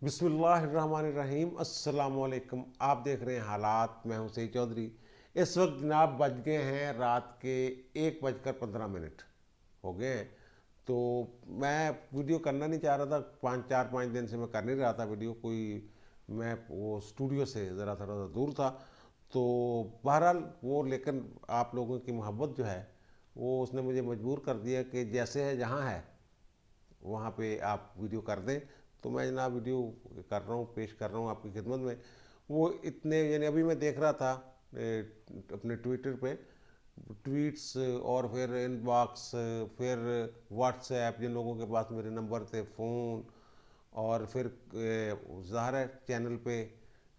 बिस्मिल्लाहिर्रहमानिर्रहीम। अस्सलामुअलैकुम। आप देख रहे हैं हालात। मैं हूं सईद चौधरी। इस वक्त जनाब बज गए हैं रात के 1:15 हो गए हैं। तो मैं वीडियो करना नहीं चाह रहा था, 5 दिन से मैं कर नहीं रहा था वीडियो कोई। मैं वो स्टूडियो से ज़रा थोड़ा सा दूर था। तो बहरहाल वो, लेकिन आप लोगों की मोहब्बत जो है वो उसने मुझे मजबूर कर दिया कि जैसे है जहाँ है वहाँ पे आप वीडियो कर दें। तो मैं जनाब वीडियो कर रहा हूँ, पेश कर रहा हूँ आपकी खिदमत में। वो इतने, यानी अभी मैं देख रहा था अपने ट्विटर पे ट्वीट्स, और फिर इनबॉक्स, फिर व्हाट्सएप, जिन लोगों के पास मेरे नंबर थे, फ़ोन, और फिर ज़ाहिर है चैनल पे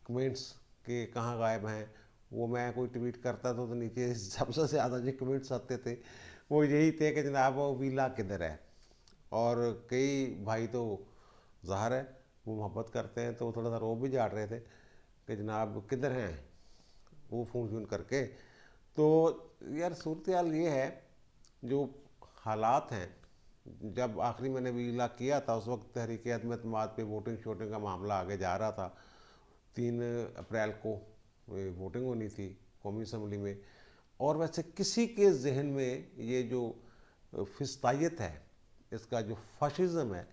कमेंट्स के कहाँ गायब हैं। वो मैं कोई ट्वीट करता था तो नीचे सबसे ज़्यादा जो कमेंट्स आते थे वो यही थे कि जनाब वो वीला किधर है। और कई भाई तो ज़ाहिर है वो मोहब्बत करते हैं तो वो थोड़ा सा रो भी झाड़ रहे थे कि जनाब किधर हैं वो, फ़ोन शून करके। तो यार सूरत हाल ये है, जो हालात हैं, जब आखिरी मैंने विला किया था उस वक्त तहरीक अदम एतमाद पे वोटिंग शोटिंग का मामला आगे जा रहा था। 3 अप्रैल को वोटिंग होनी थी कौमी असम्बली में। और वैसे किसी के जहन में ये जो फिस्तायत है, इसका जो फाशिज़म है,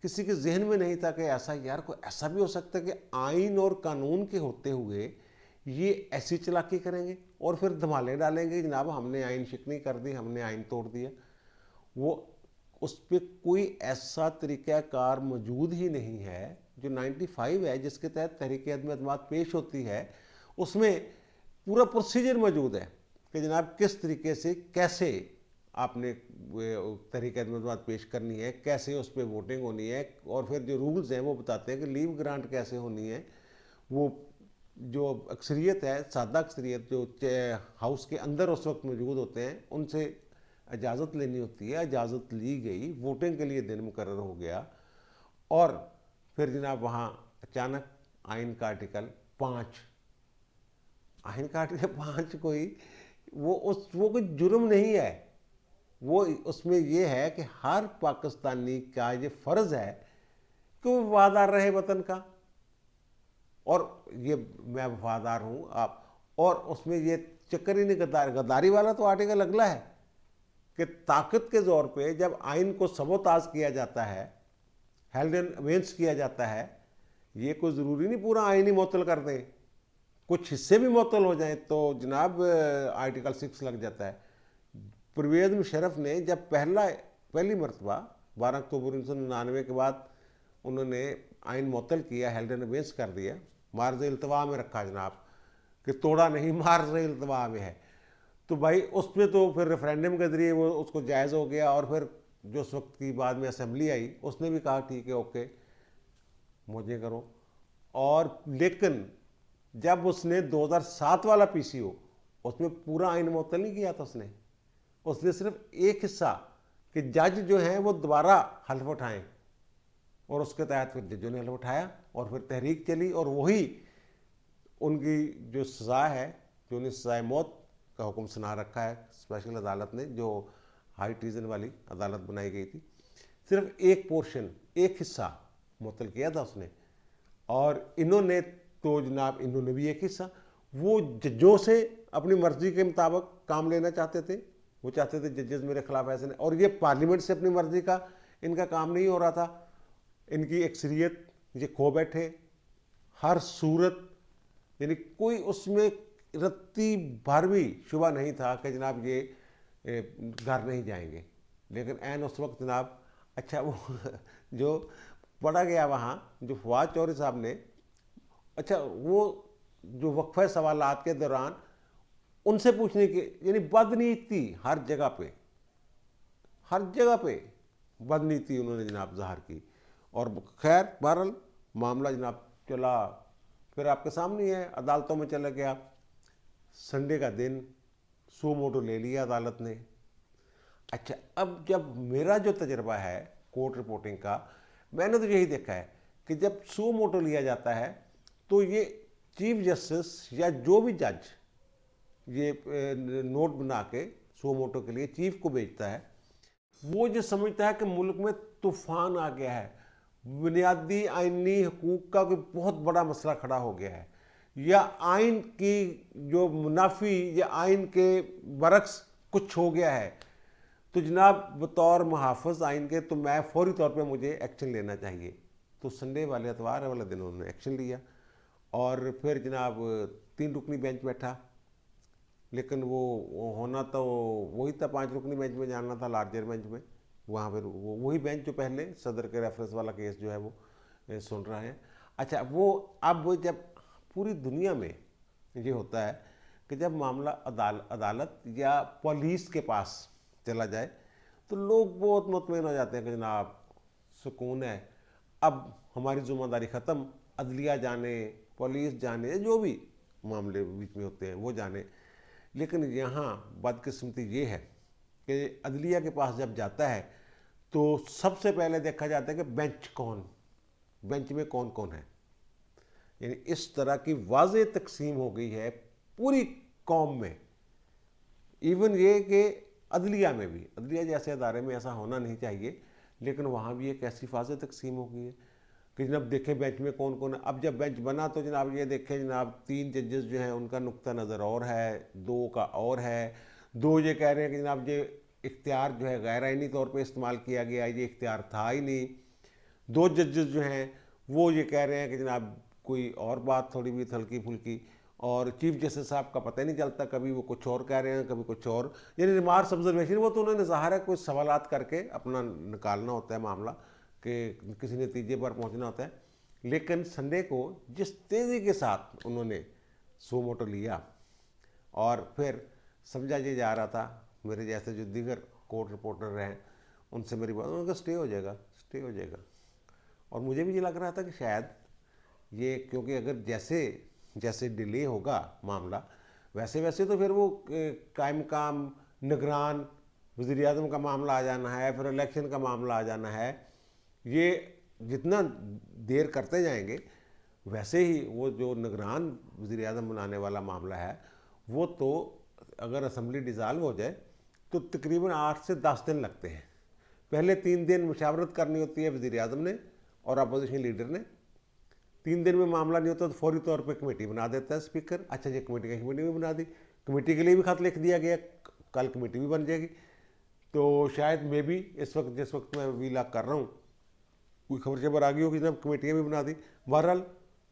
किसी के जहन में नहीं था कि ऐसा, यार कोई ऐसा भी हो सकता है कि आइन और कानून के होते हुए ये ऐसी चालाकी करेंगे और फिर धमाले डालेंगे जनाब हमने आइन शिकनी कर दी, हमने आइन तोड़ दिया। वो उस पर कोई ऐसा तरीक़ाकार मौजूद ही नहीं है। जो 95 है जिसके तहत तहरीक अदम एतमाद पेश होती है, उसमें पूरा प्रोसीजर मौजूद है कि जनाब किस तरीके से, कैसे आपने तहरीक अदम एतमाद पेश करनी है, कैसे उस पर वोटिंग होनी है, और फिर जो रूल्स हैं वो बताते हैं कि लीव ग्रांट कैसे होनी है। वो जो अक्सरियत है, सादा अक्सरियत जो हाउस के अंदर उस वक्त मौजूद होते हैं, उनसे इजाज़त लेनी होती है। इजाज़त ली गई, वोटिंग के लिए दिन मुकर्रर हो गया, और फिर जनाब वहाँ अचानक आइन का आर्टिकल 5, आइन का आर्टिकल 5 कोई वो कोई जुर्म नहीं है। वो उसमें ये है कि हर पाकिस्तानी का ये फ़र्ज़ है कि वो वफादार रहे वतन का। और ये मैं वफादार हूँ आप, और उसमें ये चक्कर ही नहीं, गद्दारी वाला तो आर्टिकल अगला है कि ताकत के ज़ोर पे जब आइन को सबोताज किया जाता है, हेल्ड एंड अवेंस किया जाता है, ये कोई ज़रूरी नहीं पूरा आइन ही मुअत्तल कर दें, कुछ हिस्से भी मुअत्तल हो जाएं तो जनाब आर्टिकल 6 लग जाता है। परवेज़ मुशर्रफ ने जब पहली मरतबा 12 अक्टूबर 1999 के बाद उन्होंने आइन मुअत्तल किया, हेल्ड एंड अवेंस कर दिया, मार्ज इल्तवा में रखा जनाब, कि तोड़ा नहीं, मार्ज इल्तवा में है। तो भाई उस पर तो फिर रेफरेंडम के ज़रिए वो उसको जायज़ हो गया, और फिर जो उस वक्त की बाद में असम्बली आई उसने भी कहा ठीक है, ओके, मुझे करो। और लेकिन जब उसने 2007 वाला पीसीओ, उसमें पूरा आइन मुअत्तल नहीं किया था उसने। उसने सिर्फ एक हिस्सा कि जज जो हैं वो दोबारा हल्फ उठाएं, और उसके तहत फिर जजों ने हल्फ उठाया और फिर तहरीक चली, और वही उनकी जो सज़ा है, जो उन्हें सज़ाए मौत का हुक्म सुना रखा है स्पेशल अदालत ने, जो हाई ट्रीजन वाली अदालत बनाई गई थी, सिर्फ एक पोर्शन, एक हिस्सा मुअत्तल किया था उसने। और इन्होंने तो जनाब, इन्होंने भी एक हिस्सा, वो जजों से अपनी मर्जी के मुताबिक काम लेना चाहते थे। वो चाहते थे जजेस मेरे खिलाफ ऐसे नहीं, और ये पार्लियामेंट से अपनी मर्जी का इनका काम नहीं हो रहा था। इनकी अक्सरियत ये खो बैठे हर सूरत, यानी कोई उसमें रत्ती भर भी शुबा नहीं था कि जनाब ये घर नहीं जाएंगे। लेकिन ऐन उस वक्त जनाब, अच्छा वो जो पढ़ा गया वहाँ, जो फवाद चौधरी साहब ने, अच्छा वो जो वक्फे सवालात के दौरान उनसे पूछने की, यानी बदनीति हर जगह पे, हर जगह पे बदनीति उन्होंने जनाब ज़ाहिर की। और खैर बहरहाल मामला जनाब चला, फिर आपके सामने है, अदालतों में चला गया। संडे का दिन सो मोटो ले लिया अदालत ने। अच्छा, अब जब मेरा जो तजर्बा है कोर्ट रिपोर्टिंग का, मैंने तो यही देखा है कि जब सो मोटो लिया जाता है तो ये चीफ जस्टिस या जो भी जज ये नोट बना के सो मोटो के लिए चीफ को भेजता है, वो जो समझता है कि मुल्क में तूफान आ गया है, बुनियादी आइनी हकूक़ का कोई बहुत बड़ा मसला खड़ा हो गया है, या आइन की जो मुनाफी या आइन के बरक्स कुछ हो गया है, तो जनाब बतौर मुहाफ़िज़ आइन के तो मैं फौरी तौर पे मुझे एक्शन लेना चाहिए। तो संडे वाले एतवार वाले दिन उन्होंने एक्शन लिया और फिर जनाब 3 रुकनी बेंच बैठा, लेकिन वो होना तो वही था, 5 रुकनी बेंच में जाना था, लार्जर बेंच में। वहाँ पर वो वही बेंच जो पहले सदर के रेफरेंस वाला केस जो है वो सुन रहे हैं। अच्छा, वो अब जब पूरी दुनिया में ये होता है कि जब मामला अदालत या पुलिस के पास चला जाए तो लोग बहुत मुतमईन हो जाते हैं कि जनाब सुकून है, अब हमारी ज़िम्मेदारी ख़त्म, अदलिया जाने, पुलिस जाने, जो भी मामले बीच में होते हैं वो जाने। लेकिन यहाँ बदकिस्मती ये है कि अदलिया के पास जब जाता है तो सबसे पहले देखा जाता है कि बेंच में कौन कौन है। यानी इस तरह की वाज़ेह तकसीम हो गई है पूरी कौम में। इवन ये कि अदलिया में भी, अदलिया जैसे अदारे में ऐसा होना नहीं चाहिए, लेकिन वहाँ भी एक ऐसी वाज़ेह तकसीम हो गई है कि जनाब देखें बेंच में कौन कौन है। अब जब बेंच बना तो जनाब ये देखें जनाब 3 जजेस जो हैं उनका नुक्ता नज़र और है, 2 का और है। 2 ये कह रहे हैं कि जनाब ये इख्तियार जो है गैर आइनी तौर पे इस्तेमाल किया गया, ये इख्तियार था ही नहीं। 2 जजेस जो हैं वो ये कह रहे हैं कि जनाब कोई और बात थोड़ी भी हल्की फुल्की, और चीफ जस्टिस साहब का पता ही नहीं चलता, कभी वो कुछ और कह रहे हैं कभी कुछ और। यानी रिमार्क्स ऑब्जर्वेशन वो तो उन्होंने ज़ाहिर है कुछ सवालात करके अपना निकालना होता है मामला कि किसी नतीजे पर पहुंचना होता है। लेकिन संडे को जिस तेज़ी के साथ उन्होंने सो मोटो लिया और फिर समझा ये जा रहा था, मेरे जैसे जो दीगर कोर्ट रिपोर्टर हैं उनसे मेरी बात, उनका स्टे हो जाएगा, स्टे हो जाएगा। और मुझे भी ये लग रहा था कि शायद ये, क्योंकि अगर जैसे जैसे डिले होगा मामला वैसे वैसे तो फिर वो कायम काम निगरान वज़ीर आज़म का मामला आ जाना है, फिर इलेक्शन का मामला आ जाना है। ये जितना देर करते जाएंगे वैसे ही वो जो निगरान वज़ीर आज़म बनाने वाला मामला है वो तो अगर असम्बली डिज़ाल्व हो जाए तो तकरीबन 8 से 10 दिन लगते हैं। पहले 3 दिन मुशावरत करनी होती है वज़ीर आज़म ने और अपोजिशन लीडर ने। 3 दिन में मामला नहीं होता तो फौरी तौर पे कमेटी बना देता है स्पीकर। अच्छा जी, कमेटी भी बना दी, कमेटी के लिए भी खत लिख दिया गया, कल कमेटी भी बन जाएगी। तो शायद मे भी इस वक्त जिस वक्त मैं वीलॉग कर रहा हूँ कोई खबर खबर आ गई होगी जब कमेटियाँ भी बना दी। बहरहाल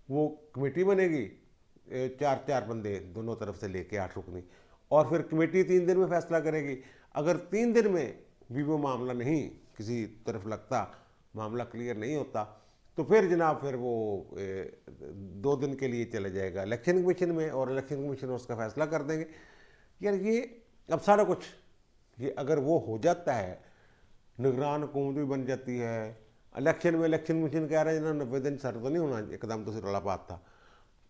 वो कमेटी बनेगी, 4 बंदे दोनों तरफ से लेके 8 रुकनी, और फिर कमेटी 3 दिन में फैसला करेगी। अगर 3 दिन में भी वो मामला नहीं किसी तरफ लगता, मामला क्लियर नहीं होता, तो फिर जनाब फिर वो 2 दिन के लिए चले जाएगा इलेक्शन कमीशन में और इलेक्शन कमीशन उसका फैसला कर देंगे। यार ये अब सारा कुछ ये अगर वो हो जाता है, निगरान हुकूमत भी बन जाती है, इलेक्शन में इलेक्शन कमीशन कह रहे हैं ना 90 दिन सर तो नहीं होना, एकदम तो सिर्फ बात था।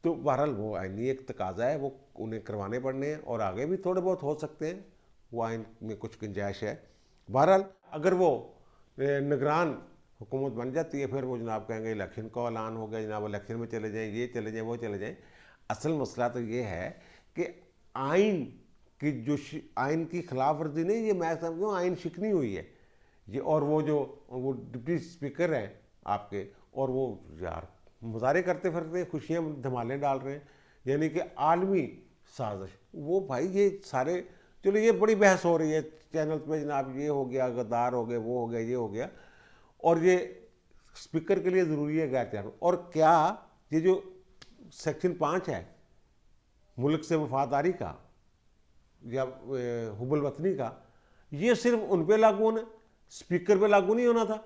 तो बहरहाल वो आइनी एक तकाजा है, वो उन्हें करवाने पड़ने हैं और आगे भी थोड़े बहुत हो सकते हैं, वो आइन में कुछ गुंजाइश है। बहरहाल अगर वो निगरान हुकूमत बन जाती है फिर वो जनाब कहेंगे इलेक्शन का ऐलान हो गया, जनाब इलेक्शन में चले जाएँ, ये चले जाएँ, वो चले जाएँ। असल मसला तो ये है कि आइन की जो आइन की खिलाफ वर्जी नहीं, ये मैं समझता हूँ आइन शिकनी हुई है ये। और वो जो वो डिप्टी स्पीकर हैं आपके, और वो यार मुजाहरे करते फिरते खुशियाँ धमाले डाल रहे हैं, यानी कि आलमी साजिश। वो भाई ये सारे, चलो ये बड़ी बहस हो रही है चैनल पे जनाब, ये हो गया गद्दार हो गए, वो हो गया, ये हो गया, और ये स्पीकर के लिए ज़रूरी है गैर चैनल। और क्या ये जो सेक्शन 5 है मुल्क से वफादारी का या हुबुल वतनी का, ये सिर्फ उन पे लागू होना, स्पीकर पे लागू नहीं होना था।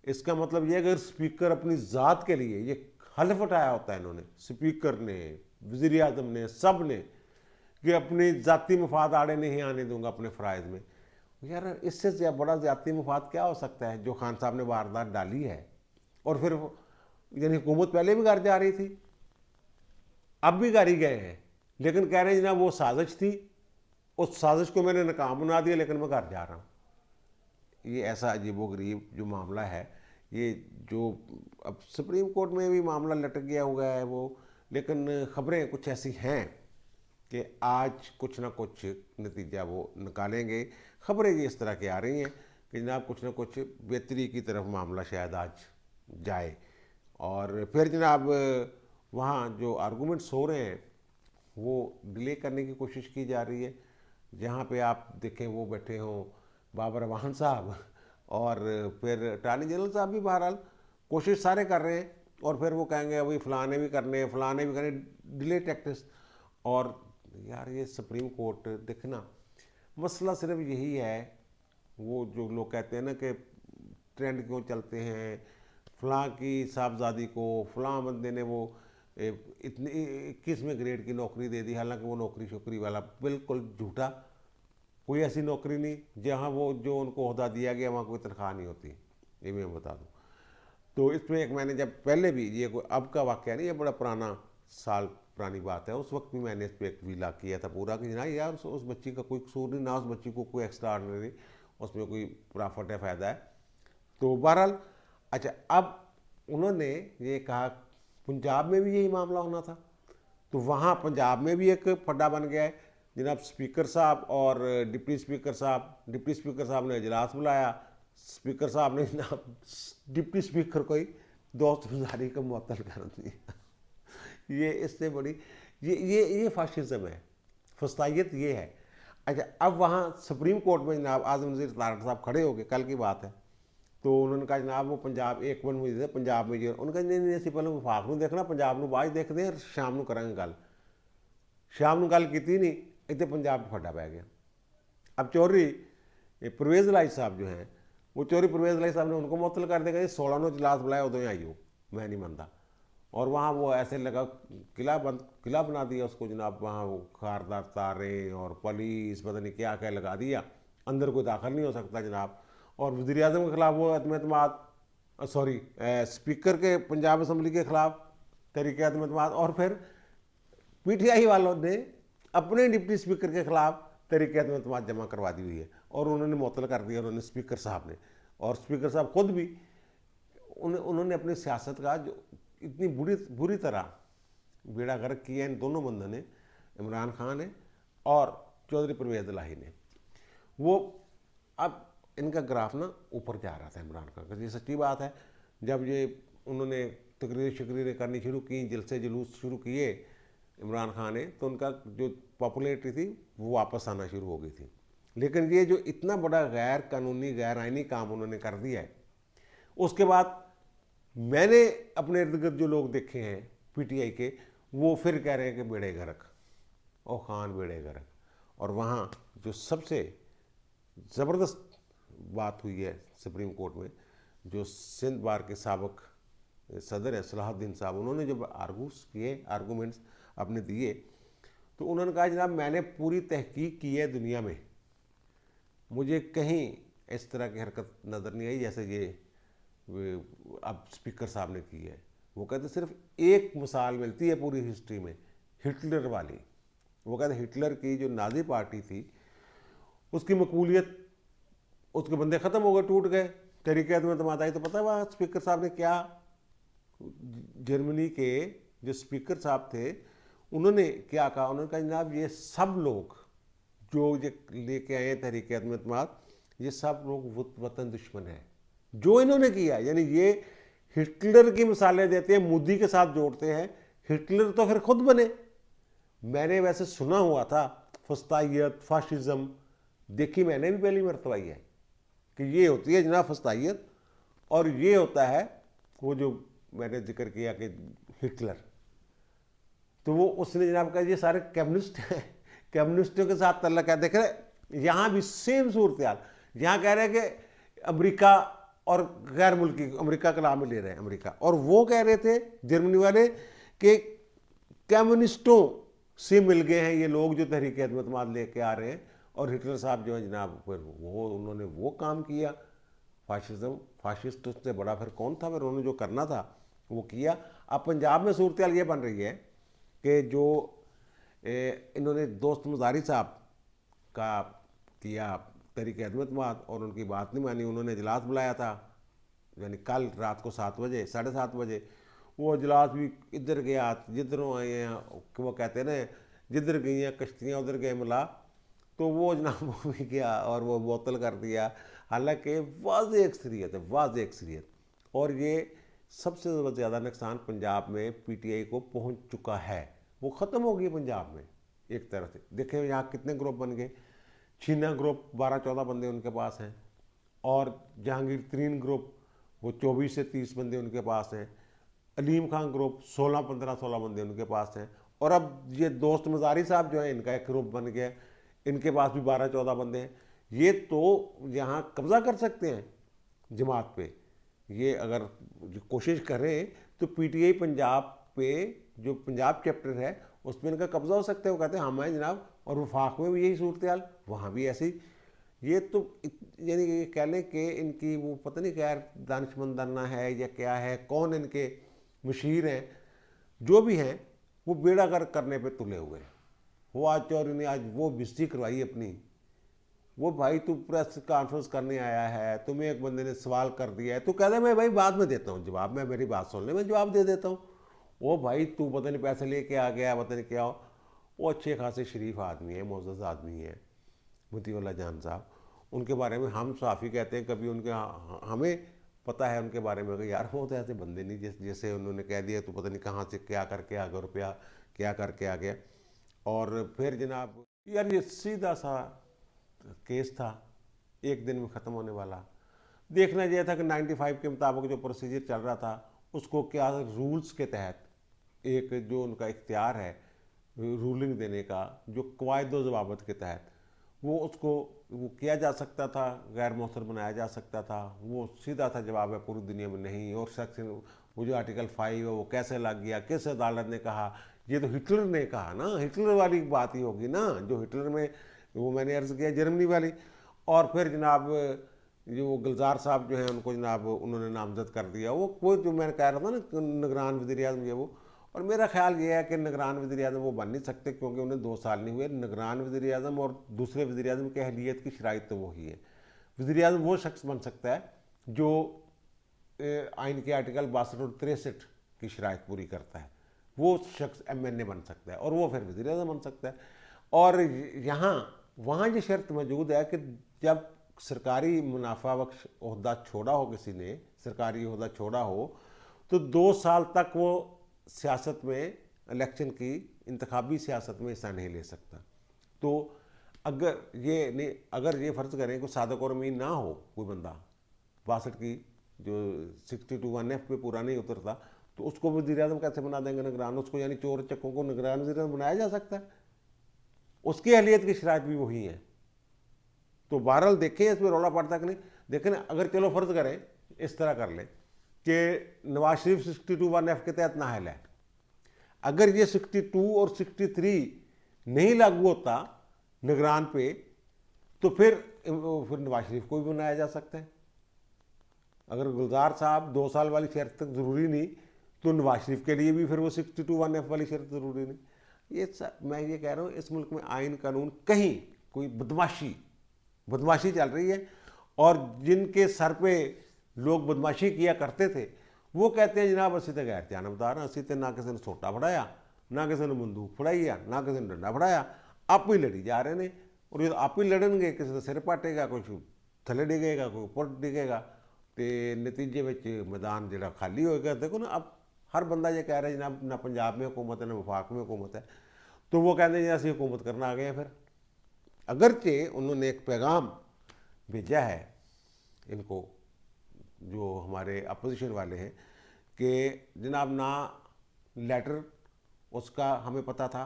इसका मतलब ये अगर स्पीकर अपनी ज़ात के लिए ये हल्फ उठाया होता है इन्होंने, स्पीकर ने, वज़ीर आज़म ने, सब ने, कि अपनी ज़ाती मफाद आड़े नहीं आने दूंगा अपने फ़राइज़ में। यार इससे बड़ा ज़ाती मफाद क्या हो सकता है जो खान साहब ने वारदात डाली है। और फिर यानी हुकूमत पहले भी घर जा रही थी, अब भी घर ही गए हैं, लेकिन कह रहे हैं जनाब वो साजिश थी, उस साजिश को मैंने नाकाम बना दिया, लेकिन मैं घर जा रहा हूँ। ये ऐसा अजीबोगरीब जो मामला है, ये जो अब सुप्रीम कोर्ट में भी मामला लटक गया हुआ है वो, लेकिन ख़बरें कुछ ऐसी हैं कि आज कुछ ना कुछ नतीजा वो निकालेंगे। ख़बरें ये इस तरह की आ रही हैं कि जनाब कुछ ना कुछ बेहतरी की तरफ मामला शायद आज जाए। और फिर जनाब वहाँ जो आर्गूमेंट्स हो रहे हैं वो डिले करने की कोशिश की जा रही है। जहाँ पे आप देखें वो बैठे हों बाबर रहमान साहब, और फिर अटॉर्नी जनरल साहब भी बहरहाल कोशिश सारे कर रहे हैं, और फिर वो कहेंगे अभी फलाने भी करने, फलाने भी करने, डिले टैक्टिस। और यार ये सुप्रीम कोर्ट देखना, मसला सिर्फ यही है, वो जो लोग कहते हैं ना कि ट्रेंड क्यों चलते हैं, फलां की साहबजादी को फलां बंदे ने वो इतनी 21वें ग्रेड की नौकरी दे दी, हालांकि वो नौकरी शोकरी वाला बिल्कुल झूठा। कोई ऐसी नौकरी नहीं जहाँ वो जो उनको ओहदा दिया गया वहाँ कोई तनख्वाह नहीं होती, ये मैं बता दूँ। तो इसमें एक मैंने जब पहले भी, ये कोई अब का वाक़या नहीं, ये बड़ा पुराना साल पुरानी बात है, उस वक्त भी मैंने इस पर एक वीला किया था पूरा कि ना यार उस बच्ची का कोई कसूर नहीं, ना उस बच्ची को कोई एक्स्ट्रा ऑर्डिनरी उसमें कोई प्रॉफिट है, फ़ायदा है। तो बहरहाल अच्छा, अब उन्होंने ये कहा पंजाब में भी यही मामला होना था, तो वहाँ पंजाब में भी एक फड्डा बन गया है। जनाब स्पीकर साहब और डिप्टी स्पीकर साहब ने इजलास बुलाया, स्पीकर साहब ने जनाब डिप्टी स्पीकर को ही दोस्त गुजारी का मुअत्तल कर दिया। ये इससे बड़ी ये फाशिज्म है, फस्तायत ये है। अच्छा, अब वहाँ सुप्रीम कोर्ट में जनाब आज़म नज़ीर तारड़ साहब खड़े हो गए, कल की बात है। तो उन्होंने कहा जनाब वो पंजाब एक बन मुझे पंजाब में जो उन्होंने कहा नहीं असं पहले विफाक में देखना, पंजाब में बाद देखते हैं, शाम को करेंगे गल। शाम को गल की नहीं, इतने पंजाब फटा पै गया। अब चौधरी परवेज़ इलाही साहब जो हैं, वो चौधरी परवेज़ इलाही साहब ने उनको मुअत्तल कर देगा, 16 नो इजलास बुलाया उदों ही आई हो, मैं नहीं मानता। और वहाँ वो ऐसे लगा किला बना दिया उसको जनाब, वहाँ वो खारदार तारें और पुलिस पता नहीं क्या क्या लगा दिया, अंदर कोई दाखिल नहीं हो सकता जनाब। और वज़ीर आज़म के ख़िलाफ़ वो अदम एतमाद, सॉरी स्पीकर के पंजाब असम्बली के ख़िलाफ़ तहरीक अदम एतमाद, और फिर PTI वालों ने अपने डिप्टी स्पीकर के ख़िलाफ़ तहरीक अदम एतमाद जमा करवा दी हुई है, और उन्होंने मुअत्तल कर दिया उन्होंने स्पीकर साहब ने। और स्पीकर साहब खुद भी उन्होंने अपनी सियासत का जो इतनी बुरी तरह बेड़ा गर्क किया इन दोनों बंदों ने, इमरान खान ने और चौधरी परवेज़ इलाही ने। वो अब इनका ग्राफ ना ऊपर जा रहा था इमरान खान का, ये सच्ची बात है। जब ये उन्होंने तकरीरें करनी शुरू की, जलसे जुलूस शुरू किए इमरान खान ने, तो उनका जो पॉपुलैरिटी थी वो वापस आना शुरू हो गई थी। लेकिन ये जो इतना बड़ा गैर कानूनी गैर आइनी काम उन्होंने कर दिया है, उसके बाद मैंने अपने इर्द गिर्द जो लोग देखे हैं PTI के, वो फिर कह रहे हैं कि बेड़े गर्क, ओ खान बेड़े गर्क। और वहाँ जो सबसे ज़बरदस्त बात हुई है सुप्रीम कोर्ट में, जो सिंध बार के साबिक सदर हैं सलाहुद्दीन साहब, उन्होंने जब आर्गूमेंट्स अपने दिए, तो उन्होंने कहा जनाब मैंने पूरी तहकीक की है दुनिया में, मुझे कहीं इस तरह की हरकत नज़र नहीं आई जैसे ये अब स्पीकर साहब ने की है। वो कहते सिर्फ एक मिसाल मिलती है पूरी हिस्ट्री में, हिटलर वाली। वो कहते हिटलर की जो नाजी पार्टी थी उसकी मकबूलियत, उसके बंदे ख़त्म हो गए, टूट गए, तहरीक अदम एतमाद आई। तो पता है वहाँ स्पीकर साहब ने क्या, जर्मनी के जो स्पीकर साहब थे उन्होंने क्या कहा, उन्होंने कहा जनाब ये सब लोग जो ये लेके आए हैं तहरीक अदम एतमाद, ये सब लोग वतन दुश्मन है। जो इन्होंने किया, यानी ये हिटलर की मिसालें देते हैं, मोदी के साथ जोड़ते हैं, हिटलर तो फिर खुद बने। मैंने वैसे सुना हुआ था फस्तायत फाशिज़म, देखी मैंने भी पहली मरतबा है कि ये होती है जनाब फस्तायत, और ये होता है वो जो मैंने जिक्र किया कि हिटलर। तो वो उसने जनाब कहा ये सारे कम्युनिस्ट हैं, कम्युनिस्टों के साथ तल्लक है। देख रहे यहाँ भी सेम सूरत हाल, यहाँ कह रहे हैं कि अमेरिका और गैर मुल्की, अमेरिका का नाम ले रहे हैं अमेरिका, और वो कह रहे थे जर्मनी वाले कि कम्युनिस्टों से मिल गए हैं ये लोग जो तहरीक अदम एतमाद लेके आ रहे हैं। और हिटलर साहब जो है जनाब फिर वो उन्होंने वो काम किया, फाशिस्ट से बड़ा फिर कौन था, फिर उन्होंने जो करना था वो किया। अब पंजाब में सूरत हाल ये बन रही है कि जो इन्होंने दोस्त मुजारी साहब का किया तहरीक अदम एतमाद और उनकी बात नहीं मानी, उन्होंने इजलास बुलाया था, यानी कल रात को 7 बजे 7:30 बजे। वो इजलास भी इधर गया जिधरों आए हैं, वो कहते हैं ना जिधर गई हैं कश्तियाँ उधर गए मिला, तो वो जनाब वो भी गया और वो बोतल कर दिया। हालांकि वाज़ेह अक्सरियत है, वाज़ेह अक्सरियत। और ये सबसे ज़्यादा नुकसान पंजाब में पीटीआई को पहुंच चुका है। वो ख़त्म हो गई पंजाब में एक तरह से। देखें यहाँ कितने ग्रुप बन गए। छीना ग्रुप 12-14 बंदे उनके पास हैं, और जहांगीर तरीन ग्रुप वो 24 से 30 बंदे उनके पास हैं। अलीम खान ग्रुप 16-15-16 बंदे उनके पास हैं। और अब ये दोस्त मजारी साहब जो है, इनका एक ग्रुप बन गया, इनके पास भी 12-14 बंदे हैं। ये तो यहाँ कब्जा कर सकते हैं जमात पे। ये अगर कोशिश करें तो पीटीआई पंजाब पे, जो पंजाब चैप्टर है उस पर इनका कब्जा हो सकता है। वो कहते हैं हम हैं जनाब, और वफाक में भी यही सूरत हाल, वहाँ भी ऐसी। ये तो यानी ये कह लें कि इनकी वो पता नहीं क्या दानिशमंदाना है या क्या है, कौन इनके मशीर हैं, जो भी हैं वो बेड़ा गर्क करने पे तुले हुए हैं। वो आज चौधरी ने आज वो बेइज्जती करवाई अपनी। वो भाई तू प्रेस कॉन्फ्रेंस करने आया है, तुम्हें एक बंदे ने सवाल कर दिया है, तू कहता है मैं भाई बाद में देता हूँ जवाब, मैं मेरी बात सुन ले, मैं जवाब दे देता हूँ। वो भाई तू पता नहीं पैसे लेके आ गया, पता नहीं क्या हो। वो अच्छे खासे शरीफ आदमी है, मोअज़्ज़ज़ आदमी है मुतीउल्लाह जान साहब। उनके बारे में हम साफ़ी कहते हैं, कभी उनके हमें पता है उनके बारे में कि यार वो तो ऐसे बंदे नहीं जैसे उन्होंने कह दिया तो पता नहीं कहाँ से क्या करके आ गया, रुपया क्या करके आ गया। और फिर जनाब यार ये सीधा सा केस था, एक दिन में ख़त्म होने वाला। देखना यह था कि 95 के मुताबिक जो प्रोसीजर चल रहा था उसको क्या रूल्स के तहत एक जो उनका इख्तियार है रूलिंग देने का, जो कवायद व ज़वाबित के तहत वो उसको वो किया जा सकता था, गैर मौसर बनाया जा सकता था। वो सीधा था जवाब है पूरी दुनिया में नहीं। और सेक्शन वो जो आर्टिकल 5 है वो कैसे लग गया, किस अदालत ने कहा, ये तो हिटलर ने कहा ना, हिटलर वाली बात ही होगी ना, जो हिटलर में वो मैंने अर्ज़ किया जर्मनी वाली। और फिर जनाब जो गुलजार साहब जो हैं उनको जनाब उन्होंने नामजद कर दिया। वो जो मैंने कह रहा था ना निगरान वज़ीर आज़म ये वो। और मेरा ख्याल ये है कि निगरान वज़ीर आज़म वो बन नहीं सकते क्योंकि उन्हें 2 साल नहीं हुए। निगरान वज़ीर आज़म और दूसरे वज़ीर आज़म की अहलियत की शराइत तो वही है। वज़ीर आज़म वो शख्स बन सकता है जो आइन के आर्टिकल 62 और 63 की शराइत पूरी करता है, वो शख्स MNA बन सकता है और वो फिर वज़ीर आज़म बन सकता है। और यहाँ वहाँ ये शर्त मौजूद है कि जब सरकारी मुनाफा बख्श ओहदा छोड़ा हो, किसी ने सरकारी ओहदा छोड़ा हो, तो 2 साल तक वो सियासत में, इलेक्शन की इंतखाबी सियासत में हिस्सा नहीं ले सकता। तो अगर ये फ़र्ज़ करें कि सादक और अमीन ना हो कोई बंदा 62 की जो 62(1)(f) पे पूरा नहीं उतरता, तो उसको वज़ीर आज़म कैसे बना देंगे निगरान? उसको यानी चोर चक्कों को निगरान वज़ीर आज़म बनाया जा सकता है? उसकी अहलियत की शराइत भी वही है। तो बहरहाल देखें इसमें रौला पड़ता कि नहीं। देखें ना, अगर चलो फ़र्ज़ करें इस तरह कर लें कि नवाज शरीफ 62(1)(f) के तहत नाअहल है, अगर ये 62 और 63 नहीं लागू होता निगरान पे, तो फिर नवाज शरीफ को भी बनाया जा सकता है। अगर गुलजार साहब 2 साल वाली शर्त तक ज़रूरी नहीं, तो नवाज शरीफ के लिए भी फिर वो 62(1)(f) वाली शर्त ज़रूरी नहीं। मैं ये कह रहा हूँ इस मुल्क में आइन कानून कहीं कोई बदमाशी चल रही है। और जिनके सर पे लोग बदमाशी किया करते थे वो कहते हैं जनाब असी तो गैर जानबदार हैं, असी तो ना किसी ने सोटा फड़ाया, ना किसी ने बंदूक फड़ाई है, ना किसी ने डंडा फड़ाया, आप ही लड़ी जा रहे हैं। और ये आप ही लड़नगे, किसी का सिर पाटेगा, कोई थले डिगेगा, कोई ऊपर डिगेगा, तो नतीजे में मैदान जो खाली होएगा। देखो ना, अब हर बंदा ये कह रहा है जनाब ना पंजाब में हुकूमत है ना वफाक में हुकूमत है, तो वो कहते हैं असं हुकूमत करना आ गए हैं। फिर अगरचे उन्होंने एक पैगाम भेजा है इनको, जो हमारे अपोजिशन वाले हैं, कि जनाब ना लेटर उसका हमें पता था,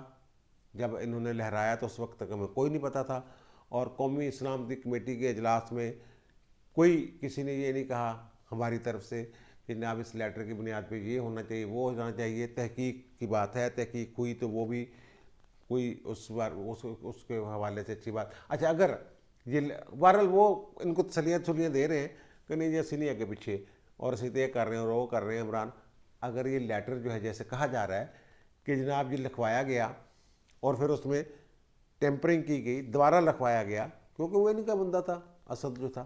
जब इन्होंने लहराया तो उस वक्त तक हमें कोई नहीं पता था। और कौमी सलामती कमेटी के इजलास में कोई किसी ने ये नहीं कहा हमारी तरफ से कि जनाब इस लेटर की बुनियाद पे ये होना चाहिए, वो होना चाहिए। तहकीक की बात है, तहकीक हुई तो वो भी कोई उस बार उसके हवाले से अच्छी बात। अच्छा, अगर ये बहरहाल वो इनको तसलियाँ दे रहे हैं कि नहीं जैसे नहीं आगे पीछे और असी तय कर रहे हैं और वो कर रहे हैं इमरान। अगर ये लेटर जो है जैसे कहा जा रहा है कि जनाब ये लिखवाया गया और फिर उसमें टेम्परिंग की गई, दोबारा लिखवाया गया, क्योंकि वो इनका बंदा था असद जो था,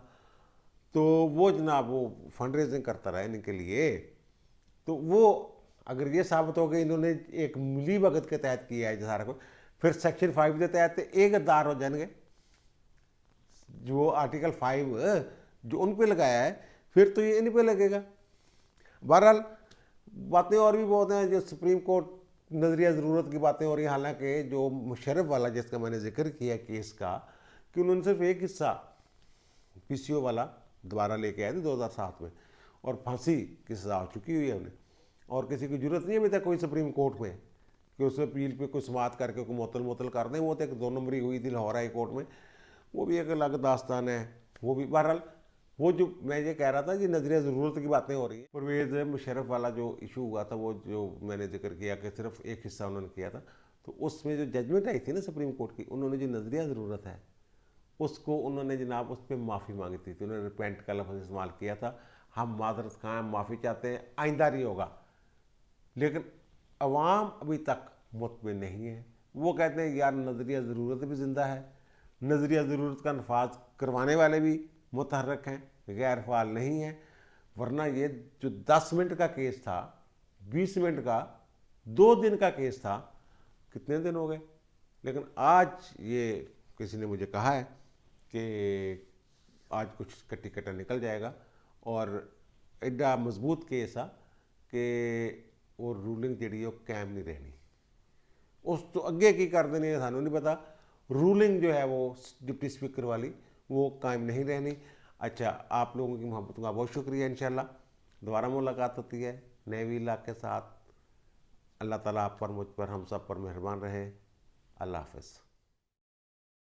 तो वो जनाब वो फंड रेजिंग करता रहा इनके लिए, तो वो अगर ये साबित हो गया इन्होंने एक मिली भगत के तहत किया है सारा कुछ, फिर सेक्शन 5 के तहत एक गद्दार हो जाएंगे। जो आर्टिकल 5 जो उन पे लगाया है फिर तो ये इन पे लगेगा। बहरहाल बातें और भी बहुत हैं जो सुप्रीम कोर्ट नज़रिया ज़रूरत की बातें हो रही हैं। हालांकि जो मुशर्रफ वाला जिसका मैंने जिक्र किया केस का, कि उन्होंने सिर्फ एक हिस्सा पीसीओ वाला दोबारा लेके आए थे 2007 में, और फांसी की सज़ा हो चुकी हुई है उन्हें, और किसी की जरूरत नहीं है अभी तक कोई सुप्रीम कोर्ट में कि उस अपील पे कोई समात करके कोई मुअत्तल कर दें। वो तो एक 2 नंबरी हुई थी लाहौर हाई कोर्ट में, वो भी एक अलग दास्तान है। वो भी बहरहाल, वो जो मैं ये कह रहा था कि नजरिया ज़रूरत की बातें हो रही हैं। परवेज़ मुशर्रफ वाला जो इशू हुआ था, वो जो मैंने जिक्र किया कि सिर्फ एक हिस्सा उन्होंने किया था, तो उसमें जो जजमेंट आई थी ना सुप्रीम कोर्ट की, उन्होंने जो नजरिया ज़रूरत है उसको उन्होंने जनाब उस पर माफ़ी मांगी थी, तो उन्होंने रिपेंट का लफ्ज़ इस्तेमाल किया था। हम माजरत खां, हम माफ़ी चाहते हैं, आइंदा नहीं होगा। लेकिन अवाम अभी तक मुतमिन नहीं है। वो कहते हैं यार नज़रिया ज़रूरत भी ज़िंदा है, नज़रिया ज़रूरत का नफाज करवाने वाले भी मुतहर्रिक हैं, गैर फ़ाल नहीं है। वरना ये जो 10 मिनट का केस था, 20 मिनट का, 2 दिन का केस था, कितने दिन हो गए। लेकिन आज ये किसी ने मुझे कहा है कि आज कुछ कट्टी कट्टा निकल जाएगा, और एडा मजबूत केस आ कि वो रूलिंग जी कैम नहीं रहनी। उस तो अगे की कर देनी है सानू नहीं पता। रूलिंग जो है वो डिप्टी स्पीकर वाली वो कायम नहीं रहनी। अच्छा, आप लोगों की मोहब्बत का बहुत शुक्रिया। इंशाल्लाह दोबारा मुलाकात होती है नए वीला के साथ। अल्लाह ताला आप पर, मुझ पर, हम सब पर मेहरबान रहे। अल्लाह हाफ़िज़।